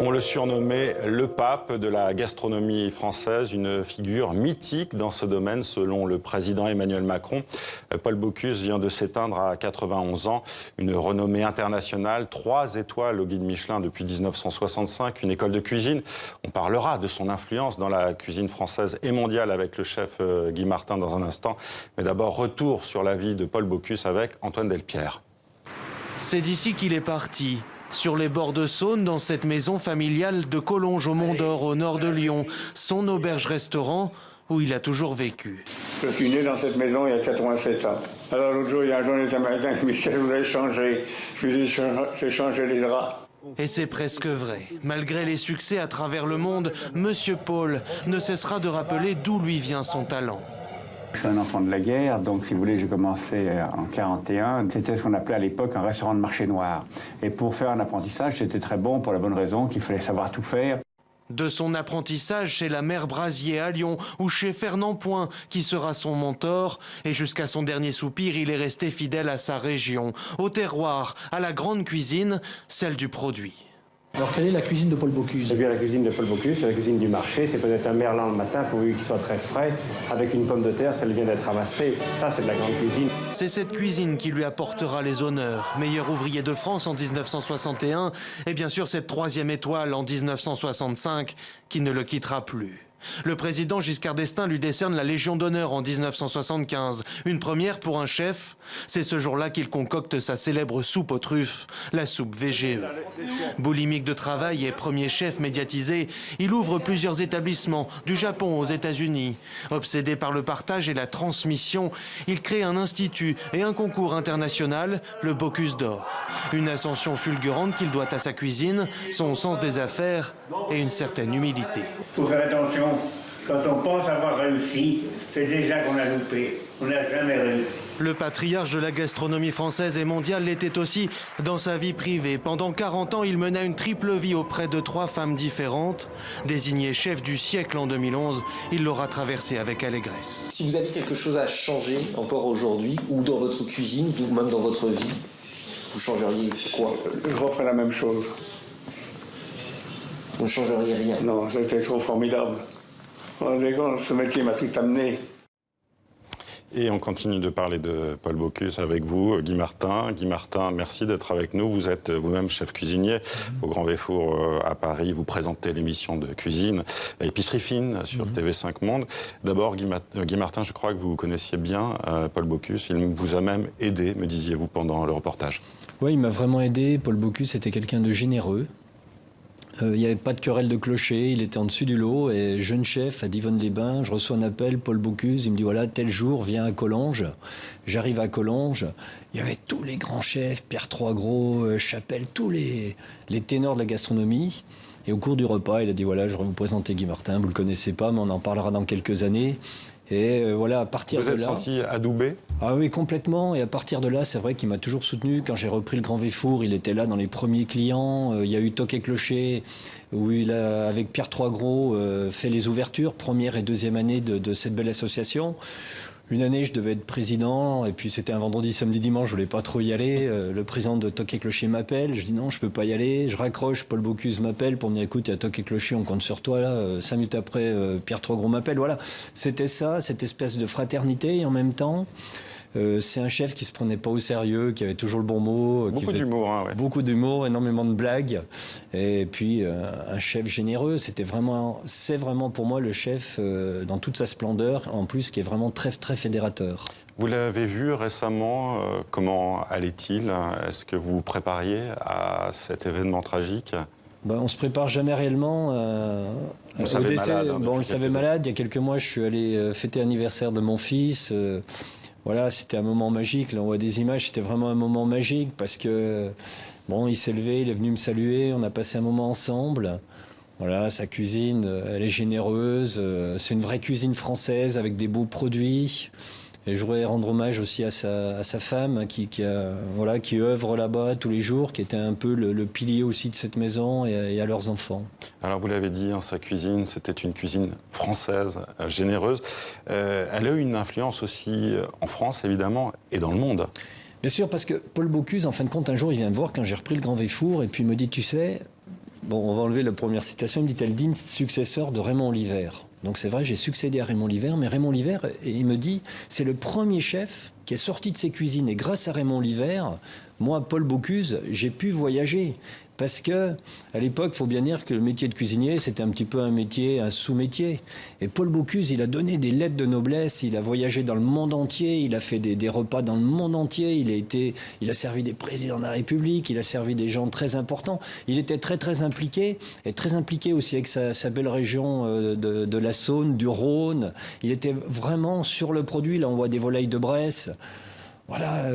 On le surnommait le pape de la gastronomie française, une figure mythique dans ce domaine selon le président Emmanuel Macron. Paul Bocuse vient de s'éteindre à 91 ans, une renommée internationale, 3 étoiles au guide Michelin depuis 1965, une école de cuisine. On parlera de son influence dans la cuisine française et mondiale avec le chef Guy Martin dans un instant. Mais d'abord, retour sur la vie de Paul Bocuse avec Antoine Delpierre. C'est d'ici qu'il est parti. Sur les bords de Saône, dans cette maison familiale de Collonges au Mont d'Or, au nord de Lyon, son auberge-restaurant où il a toujours vécu. Je suis né dans cette maison il y a 87 ans. Alors l'autre jour, il y a un journaliste américain qui me dit « Michel, vous avez changé ». Je lui ai dit « J'ai changé les draps ». Et c'est presque vrai. Malgré les succès à travers le monde, Monsieur Paul ne cessera de rappeler d'où lui vient son talent. Je suis un enfant de la guerre, donc si vous voulez, j'ai commencé en 41. C'était ce qu'on appelait à l'époque un restaurant de marché noir. Et pour faire un apprentissage, c'était très bon pour la bonne raison qu'il fallait savoir tout faire. De son apprentissage chez la mère Brasier à Lyon ou chez Fernand Point, qui sera son mentor, et jusqu'à son dernier soupir, il est resté fidèle à sa région, au terroir, à la grande cuisine, celle du produit. Alors, quelle est la cuisine de Paul Bocuse? Eh bien, la cuisine de Paul Bocuse, c'est la cuisine du marché. C'est peut-être un merlan le matin pourvu qu'il soit très frais, avec une pomme de terre, ça vient d'être ramassé. Ça, c'est de la grande cuisine. C'est cette cuisine qui lui apportera les honneurs. Meilleur ouvrier de France en 1961 et bien sûr cette 3e étoile en 1965 qui ne le quittera plus. Le président Giscard d'Estaing lui décerne la Légion d'honneur en 1975. Une première pour un chef. C'est ce jour-là qu'il concocte sa célèbre soupe aux truffes, la soupe VGE. Boulimique de travail et premier chef médiatisé, il ouvre plusieurs établissements, du Japon aux États-Unis. Obsédé par le partage et la transmission, il crée un institut et un concours international, le Bocuse d'Or. Une ascension fulgurante qu'il doit à sa cuisine, son sens des affaires et une certaine humilité. Il faut faire attention, quand on pense avoir réussi, c'est déjà qu'on a loupé. On n'a jamais réussi. Le patriarche de la gastronomie française et mondiale l'était aussi dans sa vie privée. Pendant 40 ans, il mena une triple vie auprès de 3 femmes différentes. Désigné chef du siècle en 2011, il l'aura traversé avec allégresse. Si vous avez quelque chose à changer encore aujourd'hui, ou dans votre cuisine, ou même dans votre vie, vous changeriez quoi? Je referai la même chose. Vous ne changeriez rien? Non, c'était trop formidable. Ce métier m'a tout amené. Et on continue de parler de Paul Bocuse avec vous, Guy Martin. Guy Martin, merci d'être avec nous. Vous êtes vous-même chef cuisinier au Grand Véfour à Paris. Vous présentez l'émission de cuisine Épicerie fine sur TV5 Monde. D'abord, Guy Martin, je crois que vous connaissiez bien Paul Bocuse. Il vous a même aidé, me disiez-vous, pendant le reportage. Oui, il m'a vraiment aidé. Paul Bocuse était quelqu'un de généreux. Il n'y avait pas de querelle de clocher, il était en dessus du lot. Et jeune chef à Divonne-les-Bains, je reçois un appel, Paul Bocuse, il me dit voilà, tel jour, viens à Collonges. J'arrive à Collonges, il y avait tous les grands chefs, Pierre Troisgros, Chapelle, tous les ténors de la gastronomie. Et au cours du repas, il a dit voilà, je vais vous présenter Guy Martin, vous ne le connaissez pas, mais on en parlera dans quelques années. Et voilà, à partir de là... Vous êtes senti adoubé? Ah oui, complètement. Et à partir de là, c'est vrai qu'il m'a toujours soutenu. Quand j'ai repris le Grand Véfour, il était là dans les premiers clients. Il y a eu Toc et Clocher, où il a, avec Pierre Troisgros, fait les ouvertures, première et deuxième année de cette belle association. Une année, je devais être président, et puis c'était un vendredi, samedi, dimanche, je voulais pas trop y aller. Le président de Toc et Clocher m'appelle, je dis non, je peux pas y aller. Je raccroche, Paul Bocuse m'appelle pour me dire écoute, il y a Toc et Clocher, on compte sur toi là. 5 minutes après, Pierre Troisgros m'appelle. Voilà, c'était ça, cette espèce de fraternité, et en même temps, c'est un chef qui se prenait pas au sérieux, qui avait toujours le bon mot. Beaucoup d'humour, hein, ouais. Beaucoup d'humour, énormément de blagues. Et puis, un chef généreux. C'est vraiment pour moi le chef dans toute sa splendeur, en plus, qui est vraiment très, très fédérateur. Vous l'avez vu récemment, comment allait-il? Est-ce que vous vous prépariez à cet événement tragique? On ne se prépare jamais réellement au décès. Malade, hein, on le savait malade. Il y a quelques mois, je suis allé fêter l'anniversaire de mon fils. Voilà, c'était un moment magique. Là, on voit des images, c'était vraiment un moment magique parce que, il s'est levé, il est venu me saluer, on a passé un moment ensemble. Voilà, sa cuisine, elle est généreuse. C'est une vraie cuisine française avec des beaux produits. Et je voudrais rendre hommage aussi à sa femme qui œuvre là-bas tous les jours, qui était un peu le pilier aussi de cette maison et à leurs enfants. Alors vous l'avez dit, hein, sa cuisine, c'était une cuisine française, généreuse. Elle a eu une influence aussi en France, évidemment, et dans le monde. Bien sûr, parce que Paul Bocuse, en fin de compte, un jour, il vient me voir quand j'ai repris le Grand Véfour, et puis il me dit, tu sais, Bon, on va enlever la première citation. Il me dit-elle digne successeur de Raymond Oliver. Donc c'est vrai, j'ai succédé à Raymond Oliver, mais Raymond Oliver, il me dit, c'est le premier chef qui est sorti de ses cuisines. Et grâce à Raymond Oliver, moi, Paul Bocuse, j'ai pu voyager. Parce que, à l'époque, il faut bien dire que le métier de cuisinier, c'était un petit peu un métier, un sous-métier. Et Paul Bocuse, il a donné des lettres de noblesse, il a voyagé dans le monde entier, il a fait des repas dans le monde entier, il a servi des présidents de la République, il a servi des gens très importants. Il était très, très impliqué, et très impliqué aussi avec sa belle région de la Saône, du Rhône. Il était vraiment sur le produit. Là, on voit des volailles de Bresse. Voilà,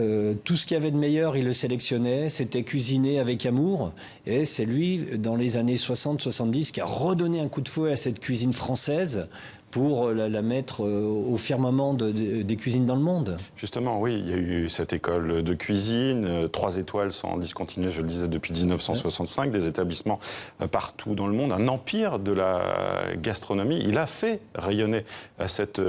tout ce qu'il y avait de meilleur, il le sélectionnait, c'était cuisiné avec amour. Et c'est lui, dans les années 60-70, qui a redonné un coup de fouet à cette cuisine française pour la mettre au firmament des cuisines dans le monde. Justement, oui, il y a eu cette école de cuisine, 3 étoiles sont discontinuées, je le disais, depuis 1965, des établissements partout dans le monde, un empire de la gastronomie. Il a fait rayonner cette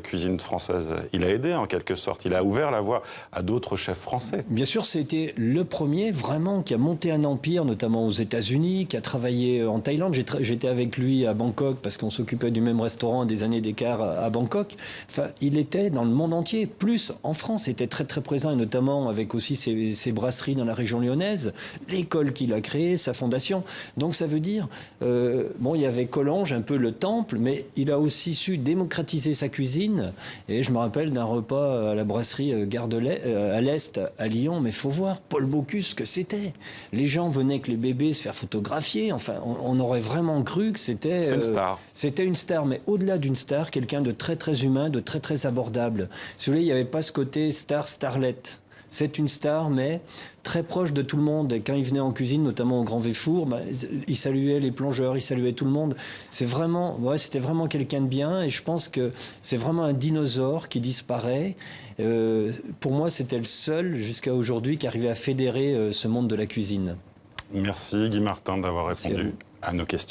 cuisine française. Il a aidé en quelque sorte, il a ouvert la voie à d'autres chefs français. Bien sûr, c'était le premier vraiment qui a monté un empire, notamment aux États-Unis, qui a travaillé en Thaïlande. J'étais avec lui à Bangkok parce qu'on s'occupait du même restaurant des années d'écart à Bangkok. Enfin, il était dans le monde entier, plus en France, il était très très présent, et notamment avec aussi ses brasseries dans la région lyonnaise, l'école qu'il a créée, sa fondation. Donc ça veut dire, bon, il y avait Collonges, un peu le temple, mais il a aussi su démocratiser sa cuisine. Et je me rappelle d'un repas à la brasserie Gare de à l'Est, à Lyon, mais il faut voir, Paul Bocuse, ce que c'était. Les gens venaient avec les bébés se faire photographier, enfin, on aurait vraiment cru que c'était... C'était une star. C'était une star, mais au-delà d'une star, quelqu'un de très très humain, de très très abordable. Si vous voulez, il n'y avait pas ce côté starlet. C'est une star, mais très proche de tout le monde. Et quand il venait en cuisine, notamment au Grand Véfour, il saluait les plongeurs, il saluait tout le monde. C'était vraiment quelqu'un de bien. Et je pense que c'est vraiment un dinosaure qui disparaît. Pour moi, c'était le seul, jusqu'à aujourd'hui, qui arrivait à fédérer ce monde de la cuisine. Merci Guy Martin d'avoir répondu à nos questions.